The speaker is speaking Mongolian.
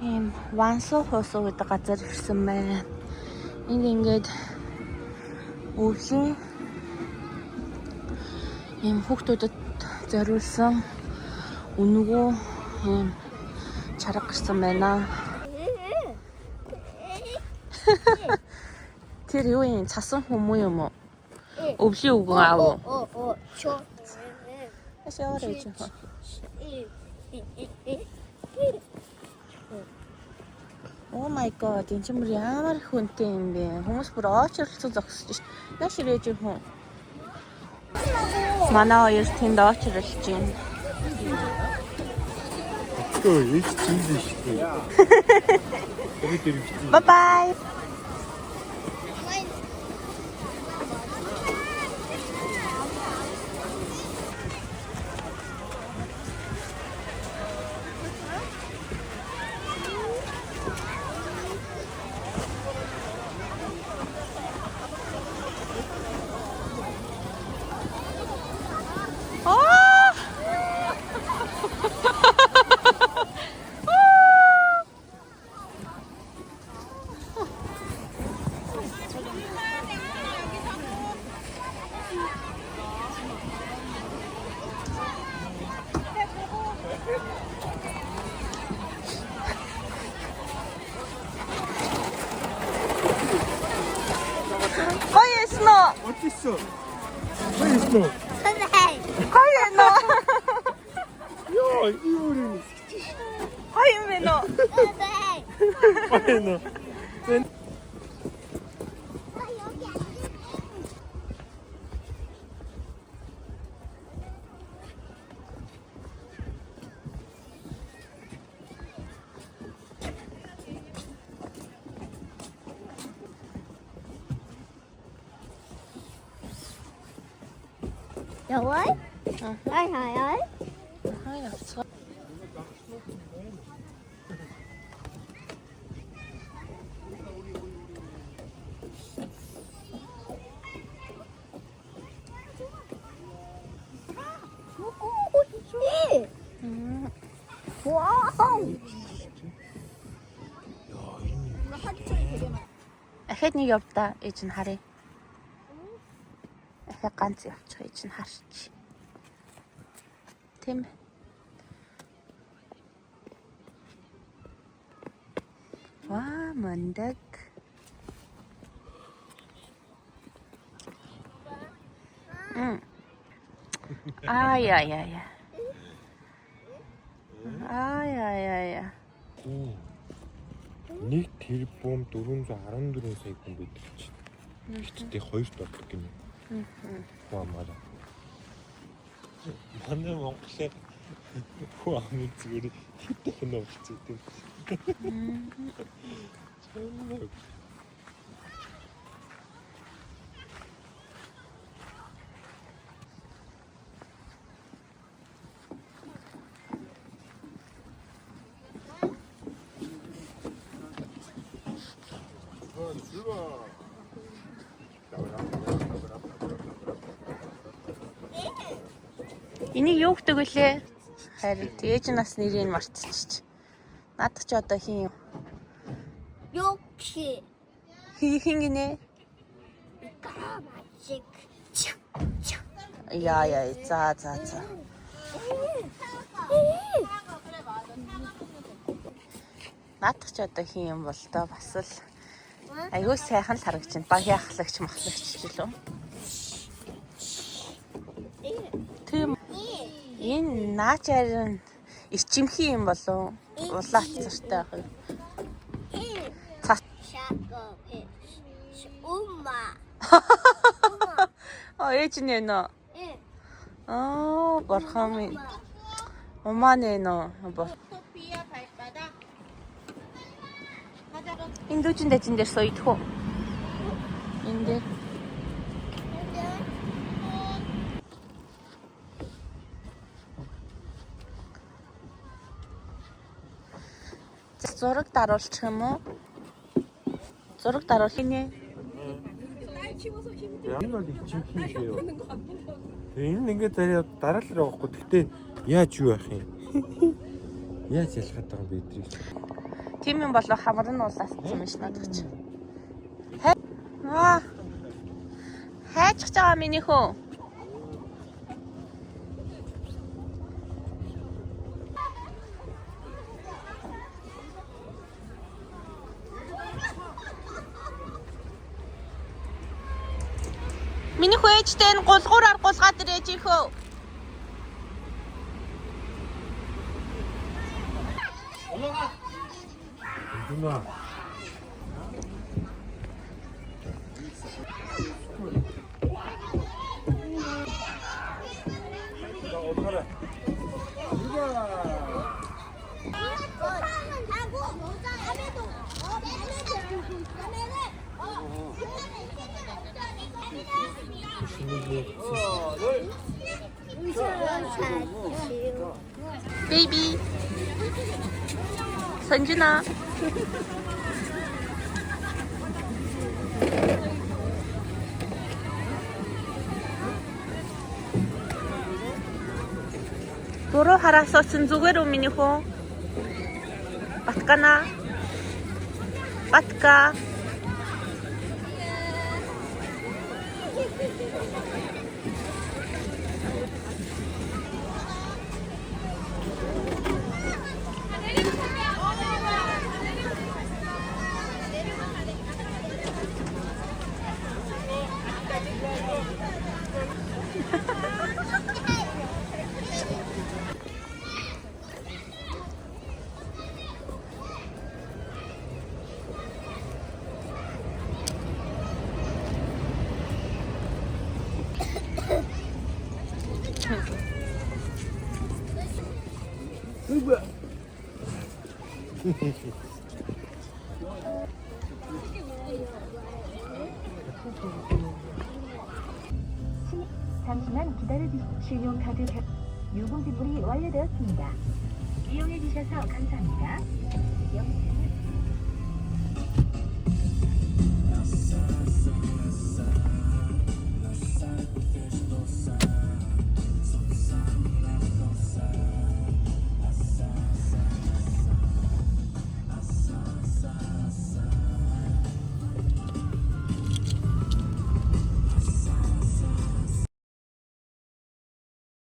Ийм Вансуу хуусуу гэдэг газар ирсэн байна. Энд ингээд өвлийн ийм хүүхдүүдэд зориулсан үнэгүй ийм чарга гарсан байна. Тэр юу юм? Цасан хүмүүс юм уу? Өвлийн үгэн аав уу? Ашаарч яах вэ? Oh my god, энэ ч бүр ямар их хүнтэй юм бэ? Хүмүүс бүр очрлцоо зогсож шít. Яаш ирээж юм хүн? Манай хоёр тэнд очрлж байна. Өө, их зүйл шүү дээ. Bye bye. 어디 있어? 어디 있어? Хайно. 야, 이거는 Хайно. 아니나. Rồi. Ai hài ơi. Hay 없어. Wow. Ахад нэг явда ээж нь харъя. Ахад ганц явчих ээж нь харч. Тийм. Ваа, мандаг. Ай. 오. Нэг тэрбум 414 сая хүн байдаг чинь. Гэтэ хоёр доллар гинэ. Мамаа. Манай Монголын хөө амын зүгээр хитэх нь болчихсон тийм. Энийг юу гэдэг вүлээ? Харин ээж нас нэрийг мартчихчих. Наадах чи одоо хин юм? Юкши. Хин гинэ? Карамачик. Яа. За. Наадах чи одоо хин юм бол доо бас л аюу сайхан л харагч байна. Багийн ахлагч махлагч ч лөө. Тийм. Энэ наачаар ичимхий юм болов улаац цартай байх юм. Шако. Умма. Ээж нэ нөө. Борхон минь. Умаа нэ нөө. Энэ дүүчин дэжин дээр соёдох уу? Энд дээр. Зураг даруулчих юм уу? Зураг даруулах нэ. Энэ бол ичимхий юм. Энэ нь ингээд дараалал явахгүй. Гэхдээ яаж юу яах юм? Яаж ялгаад байгаа юм бэ эдрийг? Тийм юм болоо хамар нь уулаасан юм ш надад ч. Хайчих жаа миний хөө. Миний хөөжтэй энэ гулгуураар гулгаад ирээж ихөө. Думаа. 베이비. 선준아. 도로 하라서 순조개로 미니호. 맞까나? 맞까? 잠시만 기다려주세요. 신용카드 유봉 지불이 완료되었습니다. 이용해 주셔서 감사합니다.